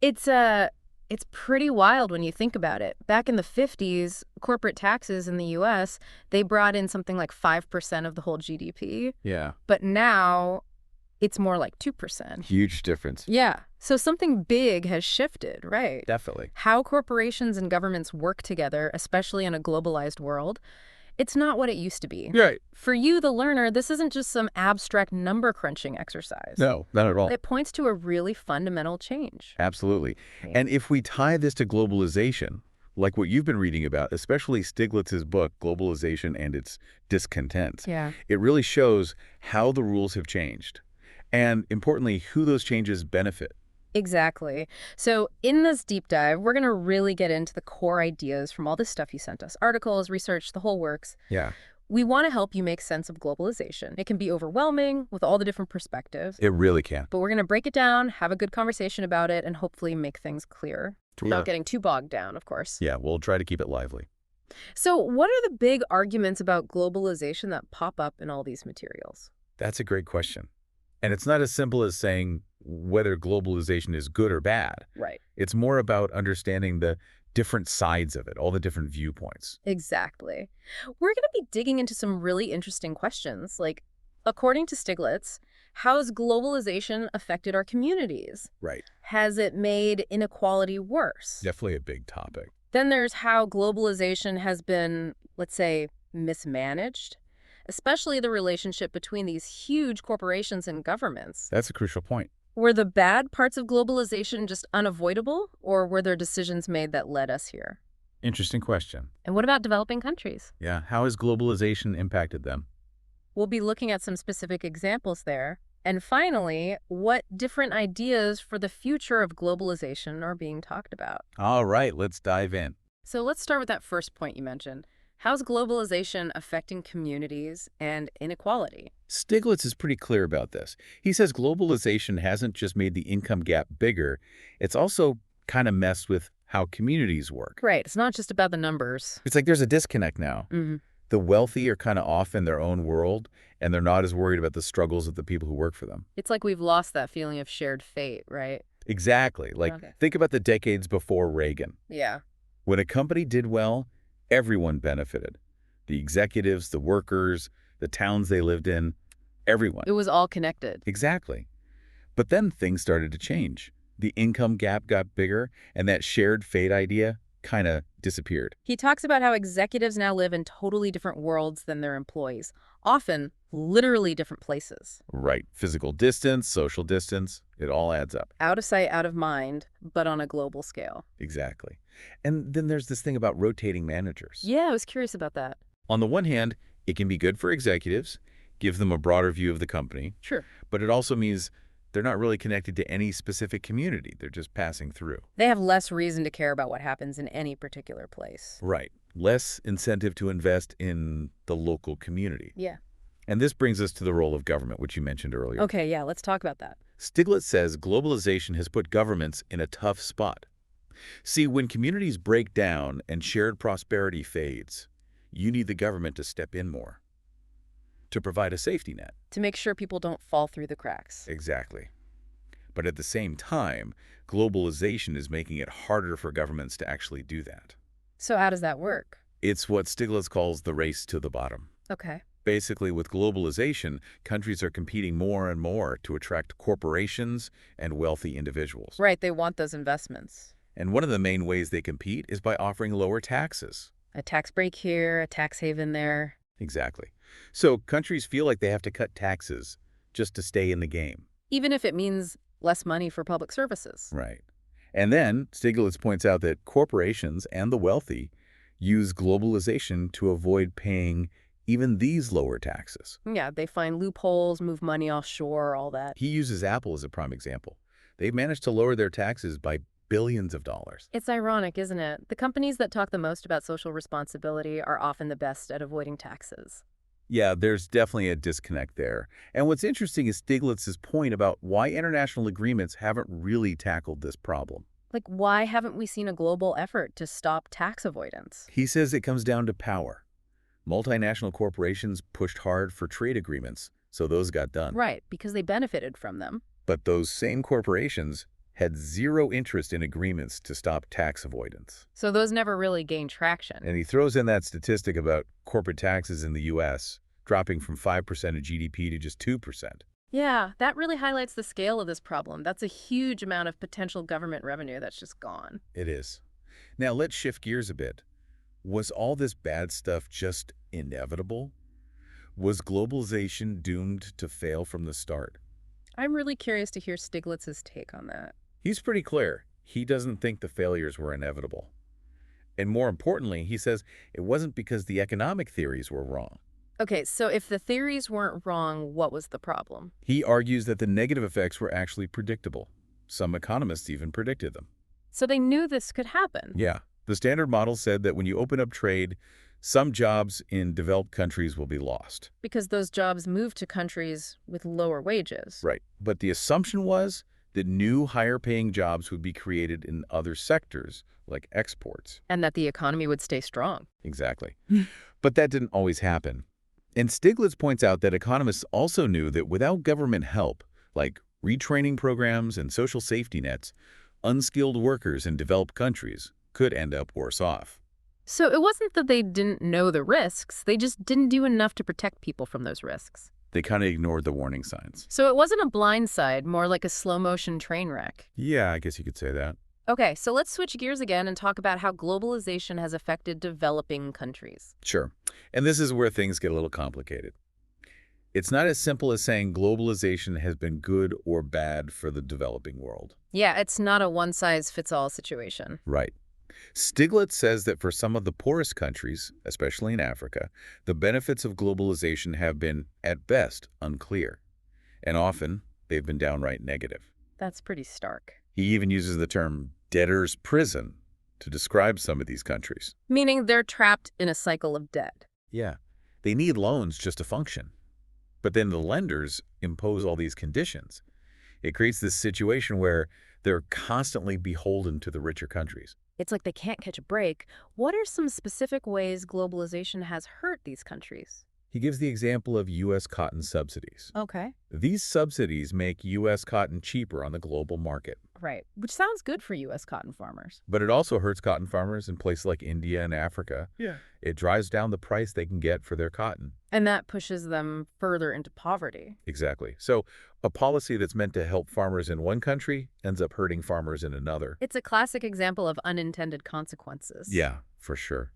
It's pretty wild when you think about it. Back in the 50s, corporate taxes in the US, they brought in something like 5% of the whole GDP, Yeah. but now it's more like 2%. Huge difference. Yeah. So something big has shifted, right? Definitely. How corporations and governments work together, especially in a globalized world, it's not what it used to be. Right. For you, the learner, this isn't just some abstract number crunching exercise. No, not at all. It points to a really fundamental change. Absolutely. Right. And if we tie this to globalization, like what you've been reading about, especially Stiglitz's book, Globalization and its Discontents, Yeah. it really shows how the rules have changed. And importantly, who those changes benefit. Exactly. So in this deep dive, we're going to really get into the core ideas from all this stuff you sent us. Articles, research, the whole works. Yeah. We want to help you make sense of globalization. It can be overwhelming with all the different perspectives, It really can. but we're going to break it down, have a good conversation about it, and hopefully make things clear without getting too bogged down, of course. Yeah, we'll try to keep it lively. So what are the big arguments about globalization that pop up in all these materials? That's a great question. And it's not as simple as saying whether globalization is good or bad. Right. It's more about understanding the different sides of it, all the different viewpoints. Exactly. We're going to be digging into some really interesting questions, like, according to Stiglitz, how has globalization affected our communities? Right. Has it made inequality worse? Definitely a big topic. Then there's how globalization has been, let's say, mismanaged, especially the relationship between these huge corporations and governments. That's a crucial point. Were the bad parts of globalization just unavoidable, or were there decisions made that led us here? Interesting question. And what about developing countries? Yeah, how has globalization impacted them? We'll be looking at some specific examples there. And finally, what different ideas for the future of globalization are being talked about? All right, let's dive in. So let's start with that first point you mentioned. How's globalization affecting communities and inequality? Stiglitz is pretty clear about this. He says globalization hasn't just made the income gap bigger, it's also kind of messed with how communities work. Right. It's not just about the numbers. It's like there's a disconnect now. The wealthy are kind of off in their own world, and they're not as worried about the struggles of the people who work for them. It's like we've lost that feeling of shared fate, right? Exactly. Like, think about the decades before Reagan. Yeah. When a company did well, everyone benefited. The executives, the workers, the towns they lived in, everyone. It was all connected. Exactly. But then things started to change. The income gap got bigger, and that shared fate idea kind of disappeared. He talks about how executives now live in totally different worlds than their employees, often literally different places. Right. Physical distance, social distance, it all adds up. Out of sight, out of mind, but on a global scale. Exactly. And then there's this thing about rotating managers. Yeah, I was curious about that. On the one hand, it can be good for executives, gives them a broader view of the company. Sure. But it also means they're not really connected to any specific community. They're just passing through. They have less reason to care about what happens in any particular place. Right. Less incentive to invest in the local community. Yeah. And this brings us to the role of government, which you mentioned earlier. Okay, yeah, let's talk about that. Stiglitz says globalization has put governments in a tough spot. See, when communities break down and shared prosperity fades, you need the government to step in more, to provide a safety net. To make sure people don't fall through the cracks. Exactly. But at the same time, globalization is making it harder for governments to actually do that. So how does that work? It's what Stiglitz calls the race to the bottom. Okay. Basically, with globalization, countries are competing more and more to attract corporations and wealthy individuals. Right, they want those investments. And one of the main ways they compete is by offering lower taxes. A tax break here, a tax haven there. Exactly. So countries feel like they have to cut taxes just to stay in the game. Even if it means less money for public services. Right. And then Stiglitz points out that corporations and the wealthy use globalization to avoid paying even these lower taxes. Yeah, they find loopholes, move money offshore, all that. He uses Apple as a prime example. They've managed to lower their taxes by billions of dollars. It's ironic, isn't it? The companies that talk the most about social responsibility are often the best at avoiding taxes. Yeah, there's definitely a disconnect there. And what's interesting is Stiglitz's point about why international agreements haven't really tackled this problem. Like, why haven't we seen a global effort to stop tax avoidance? He says it comes down to power. Multinational corporations pushed hard for trade agreements, so those got done. Right, because they benefited from them. But those same corporations had zero interest in agreements to stop tax avoidance. So those never really gained traction. And he throws in that statistic about corporate taxes in the U.S. dropping from 5% of GDP to just 2%. Yeah, that really highlights the scale of this problem. That's a huge amount of potential government revenue that's just gone. It is. Now let's shift gears a bit. Was all this bad stuff just inevitable? Was globalization doomed to fail from the start? I'm really curious to hear Stiglitz's take on that. He's pretty clear. He doesn't think the failures were inevitable. And more importantly, he says it wasn't because the economic theories were wrong. Okay, so if the theories weren't wrong, what was the problem? He argues that the negative effects were actually predictable. Some economists even predicted them. So they knew this could happen. Yeah. The standard model said that when you open up trade, some jobs in developed countries will be lost. Because those jobs move to countries with lower wages. Right. But the assumption was that new, higher-paying jobs would be created in other sectors, like exports. And that the economy would stay strong. Exactly. But that didn't always happen. And Stiglitz points out that economists also knew that without government help, like retraining programs and social safety nets, unskilled workers in developed countries could end up worse off. So it wasn't that they didn't know the risks, they just didn't do enough to protect people from those risks. They kind of ignored the warning signs. So it wasn't a blind side, more like a slow-motion train wreck. Yeah, I guess you could say that. Okay, so let's switch gears again and talk about how globalization has affected developing countries. Sure. And this is where things get a little complicated. It's not as simple as saying globalization has been good or bad for the developing world. Yeah, it's not a one-size-fits-all situation. Right. Stiglitz says that for some of the poorest countries, especially in Africa, the benefits of globalization have been, at best, unclear. And often, they've been downright negative. That's pretty stark. He even uses the term debtor's prison to describe some of these countries. Meaning they're trapped in a cycle of debt. Yeah. They need loans just to function. But then the lenders impose all these conditions. It creates this situation where they're constantly beholden to the richer countries. It's like they can't catch a break. What are some specific ways globalization has hurt these countries? He gives the example of U.S. cotton subsidies. Okay. These subsidies make U.S. cotton cheaper on the global market. Right. Which sounds good for U.S. cotton farmers. But it also hurts cotton farmers in places like India and Africa. Yeah. It drives down the price they can get for their cotton. And that pushes them further into poverty. Exactly. So a policy that's meant to help farmers in one country ends up hurting farmers in another. It's a classic example of unintended consequences. Yeah, for sure.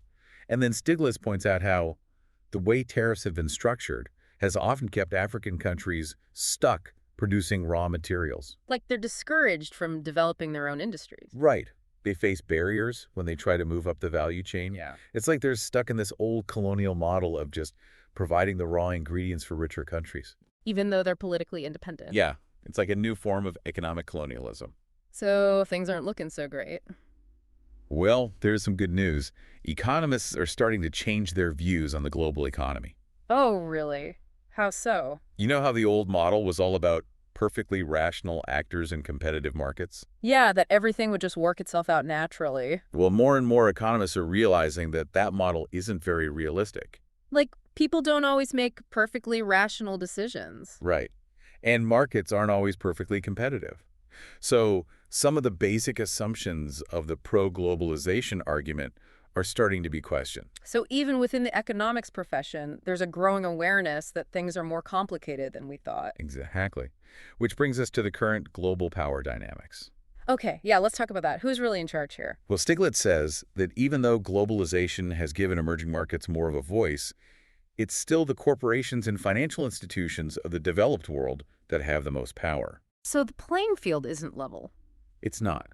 And then Stiglitz points out how the way tariffs have been structured has often kept African countries stuck producing raw materials. Like they're discouraged from developing their own industries. Right. They face barriers when they try to move up the value chain. Yeah. It's like they're stuck in this old colonial model of just providing the raw ingredients for richer countries. Even though they're politically independent. Yeah. It's like a new form of economic colonialism. So things aren't looking so great. Well, there's some good news. Economists are starting to change their views on the global economy. Oh, really? How so? You know how the old model was all about perfectly rational actors in competitive markets? Yeah, that everything would just work itself out naturally. Well, more and more economists are realizing that that model isn't very realistic. Like, people don't always make perfectly rational decisions. Right. And markets aren't always perfectly competitive. So some of the basic assumptions of the pro-globalization argument are starting to be questioned. So even within the economics profession, there's a growing awareness that things are more complicated than we thought. Exactly. Which brings us to the current global power dynamics. Okay, yeah, let's talk about that. Who's really in charge here? Well, Stiglitz says that even though globalization has given emerging markets more of a voice, it's still the corporations and financial institutions of the developed world that have the most power. So the playing field isn't level. It's not.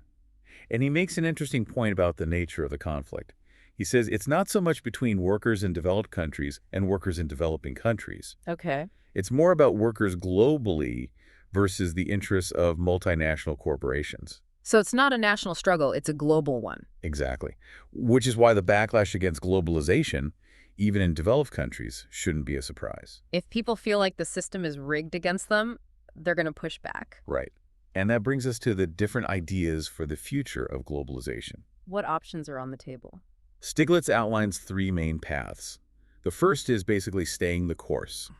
And he makes an interesting point about the nature of the conflict. He says it's not so much between workers in developed countries and workers in developing countries. Okay. It's more about workers globally versus the interests of multinational corporations. So it's not a national struggle, it's a global one. Exactly. Which is why the backlash against globalization, even in developed countries, shouldn't be a surprise. If people feel like the system is rigged against them, they're going to push back. Right. And that brings us to the different ideas for the future of globalization. What options are on the table? Stiglitz outlines three main paths. The first is basically staying the course.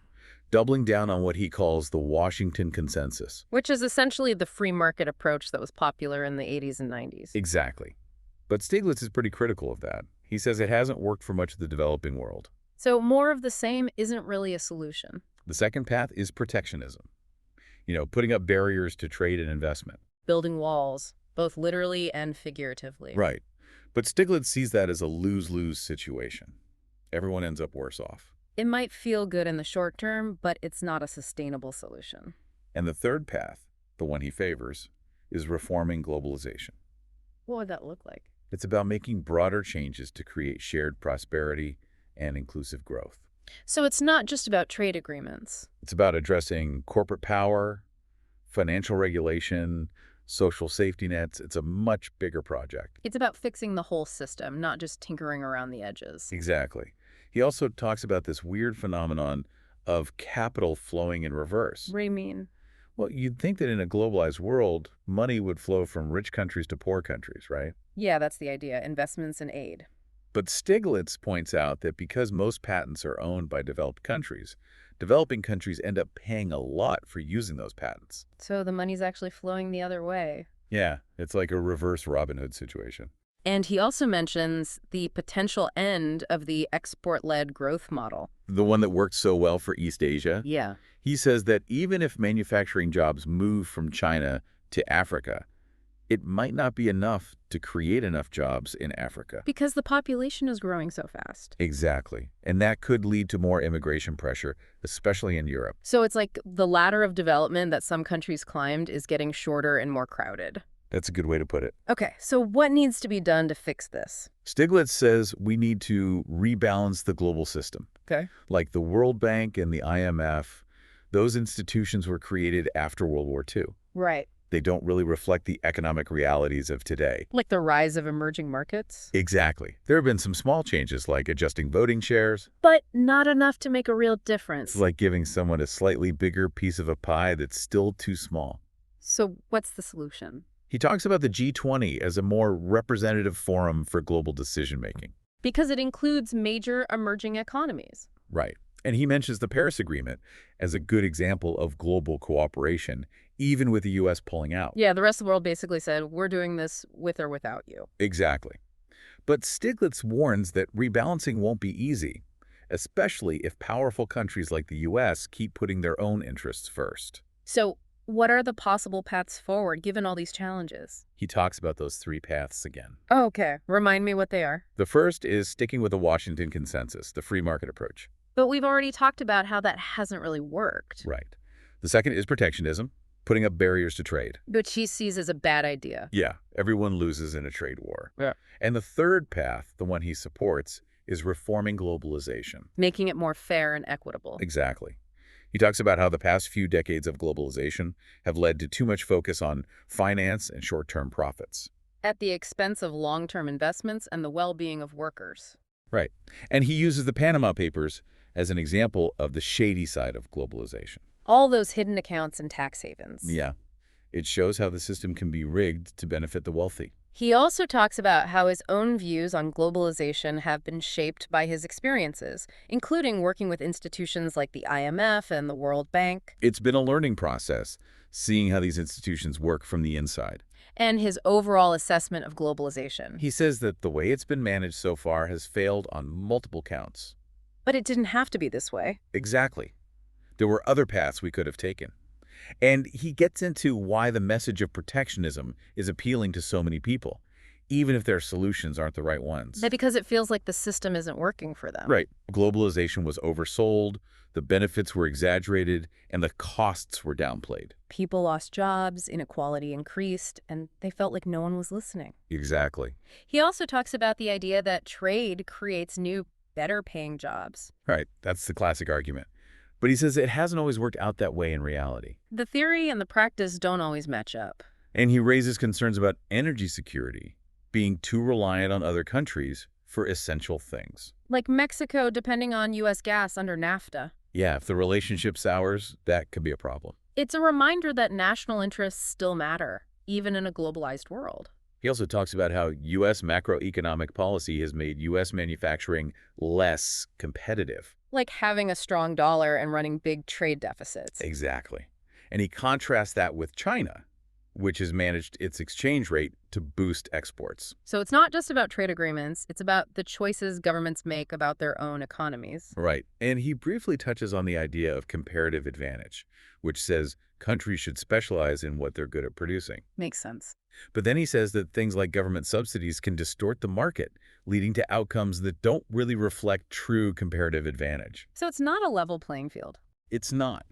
doubling down on what he calls the Washington Consensus. Which is essentially the free market approach that was popular in the 80s and 90s. Exactly. But Stiglitz is pretty critical of that. He says it hasn't worked for much of the developing world. So more of the same isn't really a solution. The second path is protectionism. Putting up barriers to trade and investment. Building walls, both literally and figuratively. Right. But Stiglitz sees that as a lose-lose situation. Everyone ends up worse off. It might feel good in the short term, but it's not a sustainable solution. And the third path, the one he favors, is reforming globalization. What would that look like? It's about making broader changes to create shared prosperity and inclusive growth. So it's not just about trade agreements. It's about addressing corporate power, financial regulation, social safety nets. It's a much bigger project. It's about fixing the whole system, not just tinkering around the edges. Exactly. He also talks about this weird phenomenon of capital flowing in reverse. What do you mean? Well, you'd think that in a globalized world, money would flow from rich countries to poor countries, right? Yeah, that's the idea. Investments and aid. But Stiglitz points out that because most patents are owned by developed countries, developing countries end up paying a lot for using those patents. So the money's actually flowing the other way. Yeah, it's like a reverse Robin Hood situation. And he also mentions the potential end of the export-led growth model. The one that worked so well for East Asia? Yeah. He says that even if manufacturing jobs move from China to Africa, it might not be enough to create enough jobs in Africa. Because the population is growing so fast. Exactly. And that could lead to more immigration pressure, especially in Europe. So it's like the ladder of development that some countries climbed is getting shorter and more crowded. That's a good way to put it. Okay, so what needs to be done to fix this? Stiglitz says we need to rebalance the global system. Okay. Like the World Bank and the IMF, those institutions were created after World War II. Right. They don't really reflect the economic realities of today. Like the rise of emerging markets? Exactly. There have been some small changes like adjusting voting shares. But not enough to make a real difference. It's like giving someone a slightly bigger piece of a pie that's still too small. So what's the solution? He talks about the G20 as a more representative forum for global decision-making. Because it includes major emerging economies. Right. And he mentions the Paris Agreement as a good example of global cooperation, even with the U.S. pulling out. Yeah, the rest of the world basically said, we're doing this with or without you. Exactly. But Stiglitz warns that rebalancing won't be easy, especially if powerful countries like the U.S. keep putting their own interests first. So what are the possible paths forward given all these challenges? He talks about those three paths again. Oh, okay. Remind me what they are. The first is sticking with the Washington Consensus, the free market approach. But we've already talked about how that hasn't really worked. Right. The second is protectionism, putting up barriers to trade. Which he sees as a bad idea. Yeah, everyone loses in a trade war. Yeah. And the third path, the one he supports, is reforming globalization. Making it more fair and equitable. Exactly. He talks about how the past few decades of globalization have led to too much focus on finance and short-term profits. At the expense of long-term investments and the well-being of workers. Right. And he uses the Panama Papers as an example of the shady side of globalization. All those hidden accounts and tax havens. Yeah. It shows how the system can be rigged to benefit the wealthy. He also talks about how his own views on globalization have been shaped by his experiences, including working with institutions like the IMF and the World Bank. It's been a learning process, seeing how these institutions work from the inside. And his overall assessment of globalization. He says that the way it's been managed so far has failed on multiple counts. But it didn't have to be this way. Exactly. There were other paths we could have taken. And he gets into why the message of protectionism is appealing to so many people, even if their solutions aren't the right ones. That because it feels like the system isn't working for them. Right. Globalization was oversold, the benefits were exaggerated, and the costs were downplayed. People lost jobs, inequality increased, and they felt like no one was listening. Exactly. He also talks about the idea that trade creates new, better-paying jobs. Right. That's the classic argument. But he says it hasn't always worked out that way in reality. The theory and the practice don't always match up. And he raises concerns about energy security, being too reliant on other countries for essential things. Like Mexico depending on U.S. gas under NAFTA. Yeah, if the relationship sours, that could be a problem. It's a reminder that national interests still matter, even in a globalized world. He also talks about how U.S. macroeconomic policy has made U.S. manufacturing less competitive. Like having a strong dollar and running big trade deficits. Exactly. And he contrasts that with China, which has managed its exchange rate to boost exports. So it's not just about trade agreements, it's about the choices governments make about their own economies. Right. And he briefly touches on the idea of comparative advantage, which says countries should specialize in what they're good at producing. Makes sense. But then he says that things like government subsidies can distort the market, leading to outcomes that don't really reflect true comparative advantage. So it's not a level playing field. It's not.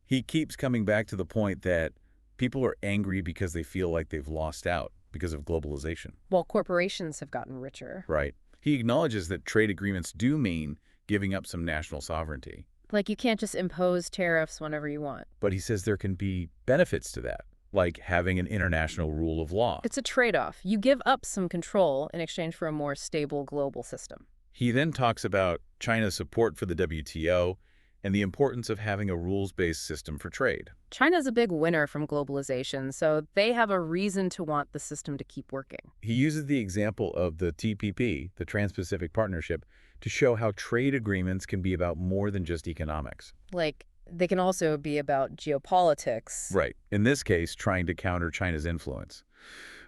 He keeps coming back to the point that people are angry because they feel like they've lost out because of globalization. While corporations have gotten richer. Right. He acknowledges that trade agreements do mean giving up some national sovereignty. Like you can't just impose tariffs whenever you want. But he says there can be benefits to that, like having an international rule of law. It's a trade-off. You give up some control in exchange for a more stable global system. He then talks about China's support for the WTO and the importance of having a rules-based system for trade. China's a big winner from globalization, so they have a reason to want the system to keep working. He uses the example of the TPP, the Trans-Pacific Partnership, to show how trade agreements can be about more than just economics. Like, they can also be about geopolitics. Right. In this case, trying to counter China's influence.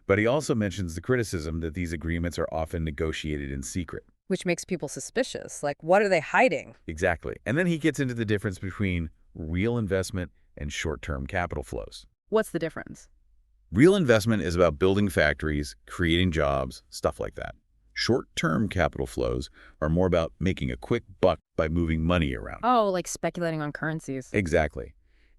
But he also mentions the criticism that these agreements are often negotiated in secret. Which makes people suspicious. Like, what are they hiding? Exactly. And then he gets into the difference between real investment and short-term capital flows. What's the difference? Real investment is about building factories, creating jobs, stuff like that. Short-term capital flows are more about making a quick buck by moving money around. Oh, like speculating on currencies. Exactly.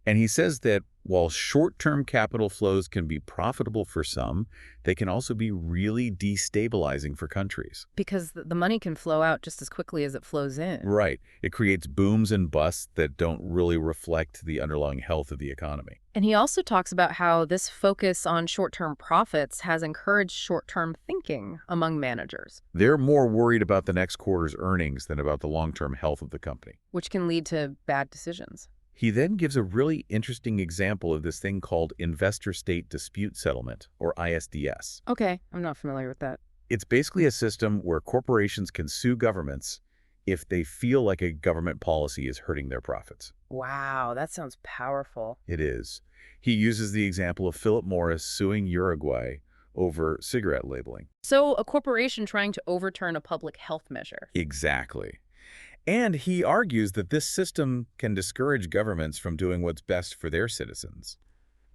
And he says that while short-term capital flows can be profitable for some, they can also be really destabilizing for countries. Because the money can flow out just as quickly as it flows in. Right. It creates booms and busts that don't really reflect the underlying health of the economy. And he also talks about how this focus on short-term profits has encouraged short-term thinking among managers. They're more worried about the next quarter's earnings than about the long-term health of the company. Which can lead to bad decisions. He then gives a really interesting example of this thing called investor-state dispute settlement, or ISDS. Okay, I'm not familiar with that. It's basically a system where corporations can sue governments if they feel like a government policy is hurting their profits. Wow, that sounds powerful. It is. He uses the example of Philip Morris suing Uruguay over cigarette labeling. So a corporation trying to overturn a public health measure. Exactly. And he argues that this system can discourage governments from doing what's best for their citizens,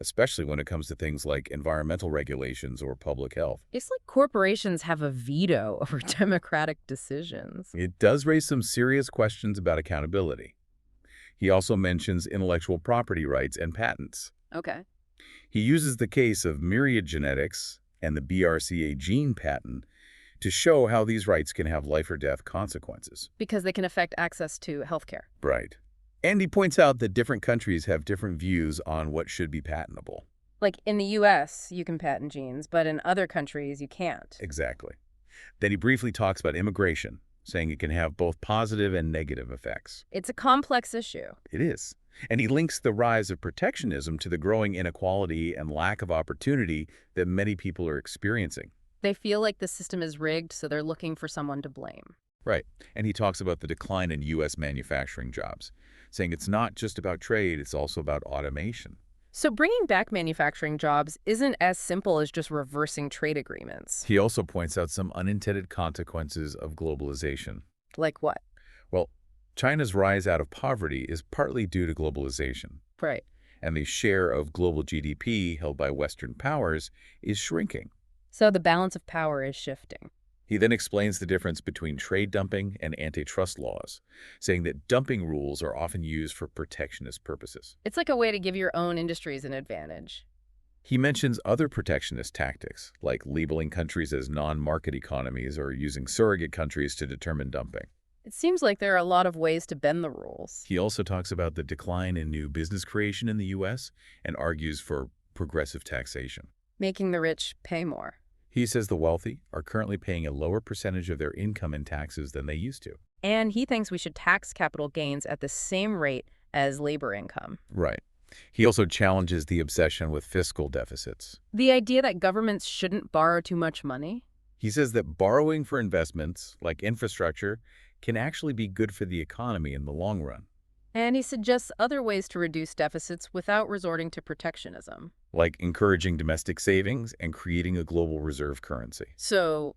especially when it comes to things like environmental regulations or public health. It's like corporations have a veto over democratic decisions. It does raise some serious questions about accountability. He also mentions intellectual property rights and patents. Okay. He uses the case of Myriad Genetics and the BRCA gene patent to show how these rights can have life or death consequences. Because they can affect access to healthcare. Right. And he points out that different countries have different views on what should be patentable. Like in the US, you can patent genes, but in other countries, you can't. Exactly. Then he briefly talks about immigration, saying it can have both positive and negative effects. It's a complex issue. It is. And he links the rise of protectionism to the growing inequality and lack of opportunity that many people are experiencing. They feel like the system is rigged, so they're looking for someone to blame. Right. And he talks about the decline in U.S. manufacturing jobs, saying it's not just about trade, it's also about automation. So bringing back manufacturing jobs isn't as simple as just reversing trade agreements. He also points out some unintended consequences of globalization. Like what? Well, China's rise out of poverty is partly due to globalization, Right. and the share of global GDP held by Western powers is shrinking. So the balance of power is shifting. He then explains the difference between trade dumping and antitrust laws, saying that dumping rules are often used for protectionist purposes. It's like a way to give your own industries an advantage. He mentions other protectionist tactics, like labeling countries as non-market economies or using surrogate countries to determine dumping. It seems like there are a lot of ways to bend the rules. He also talks about the decline in new business creation in the U.S. and argues for progressive taxation. Making the rich pay more. He says the wealthy are currently paying a lower percentage of their income in taxes than they used to. And he thinks we should tax capital gains at the same rate as labor income. Right. He also challenges the obsession with fiscal deficits. The idea that governments shouldn't borrow too much money. He says that borrowing for investments, like infrastructure, can actually be good for the economy in the long run, And he suggests other ways to reduce deficits without resorting to protectionism. like encouraging domestic savings and creating a global reserve currency. So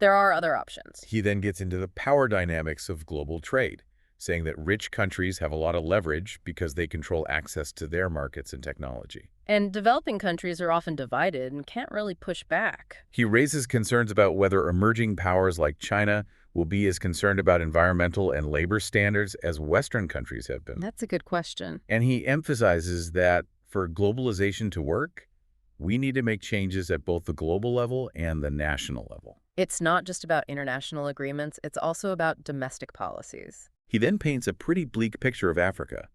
there are other options. He then gets into the power dynamics of global trade, saying that rich countries have a lot of leverage because they control access to their markets and technology. And developing countries are often divided and can't really push back. He raises concerns about whether emerging powers like China will be as concerned about environmental and labor standards as Western countries have been. That's a good question. And he emphasizes that for globalization to work, we need to make changes at both the global level and the national level. It's not just about international agreements, it's also about domestic policies. He then paints a pretty bleak picture of Africa,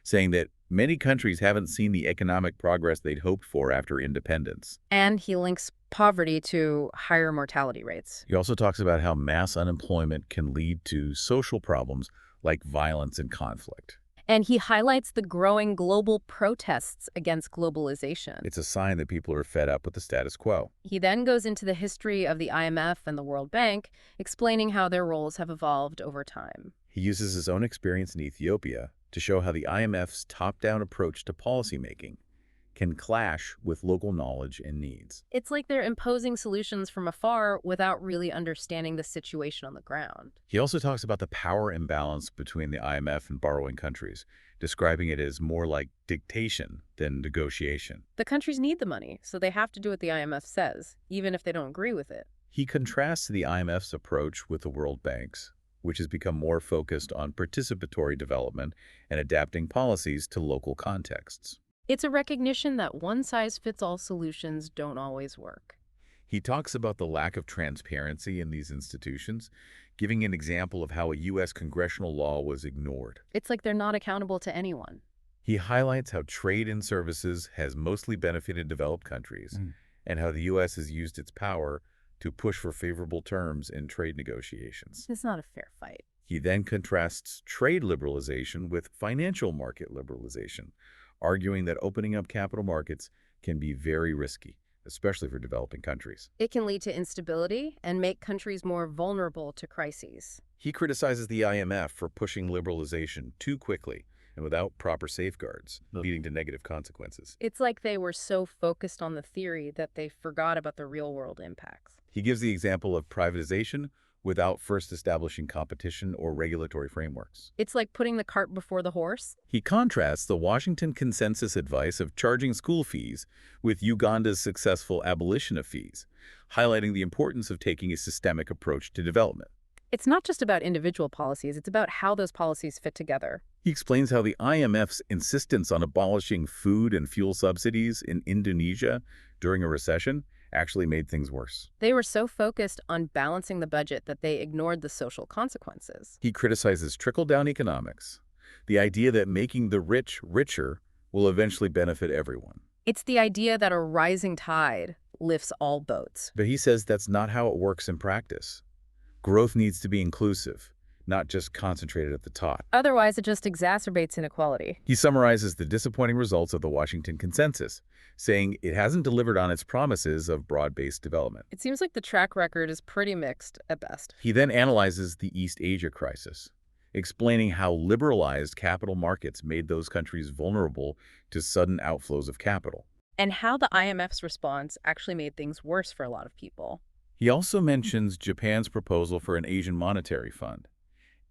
saying that many countries haven't seen the economic progress they'd hoped for after independence. And he links poverty to higher mortality rates. He also talks about how mass unemployment can lead to social problems like violence and conflict. And he highlights the growing global protests against globalization. It's a sign that people are fed up with the status quo. He then goes into the history of the IMF and the World Bank, explaining how their roles have evolved over time. He uses his own experience in Ethiopia to show how the IMF's top-down approach to policymaking can clash with local knowledge and needs. It's like they're imposing solutions from afar without really understanding the situation on the ground. He also talks about the power imbalance between the IMF and borrowing countries, describing it as more like dictation than negotiation. The countries need the money, so they have to do what the IMF says, even if they don't agree with it. He contrasts the IMF's approach with the World Bank's, which has become more focused on participatory development and adapting policies to local contexts. It's a recognition that one-size-fits-all solutions don't always work. He talks about the lack of transparency in these institutions, giving an example of how a U.S. congressional law was ignored. It's like they're not accountable to anyone. He highlights how trade in services has mostly benefited developed countries and how the U.S. has used its power to push for favorable terms in trade negotiations. It's not a fair fight. He then contrasts trade liberalization with financial market liberalization, arguing that opening up capital markets can be very risky, especially for developing countries. It can lead to instability and make countries more vulnerable to crises. He criticizes the IMF for pushing liberalization too quickly and without proper safeguards, leading to negative consequences. It's like they were so focused on the theory that they forgot about the real-world impacts. He gives the example of privatization without first establishing competition or regulatory frameworks. It's like putting the cart before the horse. He contrasts the Washington consensus advice of charging school fees with Uganda's successful abolition of fees, highlighting the importance of taking a systemic approach to development. It's not just about individual policies, it's about how those policies fit together. He explains how the IMF's insistence on abolishing food and fuel subsidies in Indonesia during a recession actually made things worse. They were so focused on balancing the budget that they ignored the social consequences. He criticizes trickle-down economics, the idea that making the rich richer will eventually benefit everyone. It's the idea that a rising tide lifts all boats. But he says that's not how it works in practice. Growth needs to be inclusive, not just concentrated at the top. Otherwise, it just exacerbates inequality. He summarizes the disappointing results of the Washington Consensus, saying it hasn't delivered on its promises of broad-based development. It seems like the track record is pretty mixed at best. He then analyzes the East Asia crisis, explaining how liberalized capital markets made those countries vulnerable to sudden outflows of capital. And how the IMF's response actually made things worse for a lot of people. He also mentions Japan's proposal for an Asian monetary fund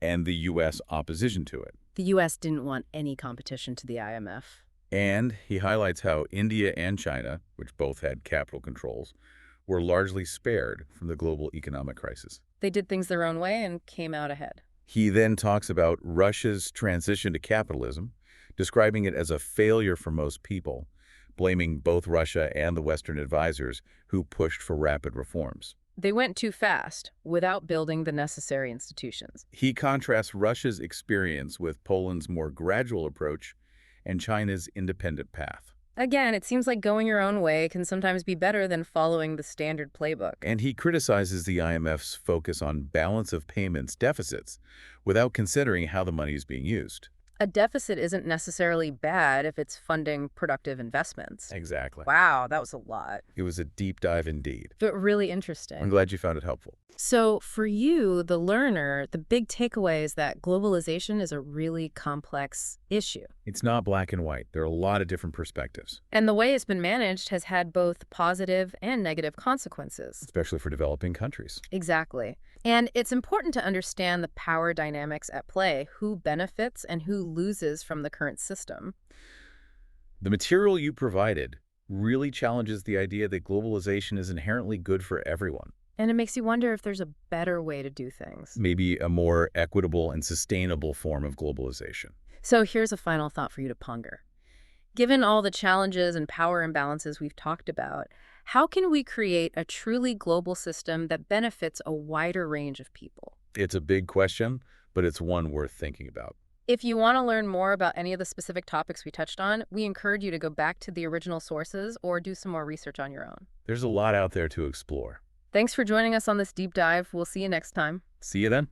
and the U.S. opposition to it. The U.S. didn't want any competition to the IMF. And he highlights how India and China, which both had capital controls, were largely spared from the global economic crisis. They did things their own way and came out ahead. He then talks about Russia's transition to capitalism, describing it as a failure for most people, blaming both Russia and the Western advisors who pushed for rapid reforms. They went too fast without building the necessary institutions. He contrasts Russia's experience with Poland's more gradual approach and China's independent path. Again, it seems like going your own way can sometimes be better than following the standard playbook. And he criticizes the IMF's focus on balance of payments deficits without considering how the money is being used. A deficit isn't necessarily bad if it's funding productive investments. Exactly. Wow, that was a lot, It was a deep dive indeed. but really I'm interesting. glad you found it helpful. So, for you, the learner, the big takeaway is that globalization is a really complex issue. It's not black and white. There are a lot of different perspectives, And the way it's been managed has had both positive and negative consequences. especially for developing countries. Exactly. And it's important to understand the power dynamics at play, who benefits and who loses from the current system. The material you provided really challenges the idea that globalization is inherently good for everyone. And it makes you wonder if there's a better way to do things. Maybe a more equitable and sustainable form of globalization. So here's a final thought for you to ponder. Given all the challenges and power imbalances we've talked about, how can we create a truly global system that benefits a wider range of people? It's a big question, but it's one worth thinking about. If you want to learn more about any of the specific topics we touched on, we encourage you to go back to the original sources or do some more research on your own. There's a lot out there to explore. Thanks for joining us on this deep dive. We'll see you next time. See you then.